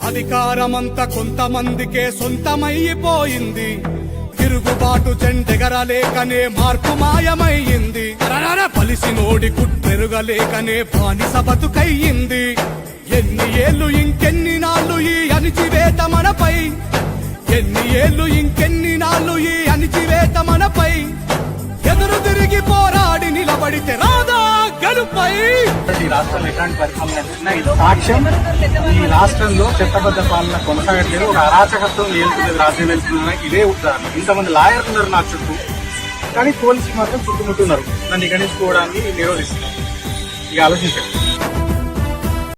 అధికారమంతా కొంతమందికే సొంతమైపోయింది. తిరుగుబాటు జెండెగరలేకనే మార్పు మాయమయ్యింది. పలిసినోడి కుట్రెరుగలేకనే బానిస బతుకయ్యింది. ఎన్ని ఏళ్ళు ఇంకెన్ని నాళ్ళు ఈ అణిచివేత మనపై, ఎన్ని ఏళ్ళు ఇంకెన్ని నాళ్ళు ఈ అణిచివేత మనపై. ఎదురు తిరిగి పోరాడి నిలబడితే రాదా గెలుపై. ఈ రాష్ట్రంలో ఎలాంటి పరిపాలన ఇది సాక్ష్యం. ఈ రాష్ట్రంలో చట్టబద్ధ పాలన కొనసాగట్లేదు, ఒక అరాచకత్వం ఏలుతున్నది, రాజ్యం వెళ్తున్నా ఇదే ఉదాహరణ. ఇంతమంది లాయర్లు ఉన్నారు నా చుట్టూ, కానీ పోలీసులు మాత్రం చుట్టుముట్టున్నారు నన్ను గణించుకోవడానికి నిరోధిస్తున్నారు. ఇక ఆలోచించండి.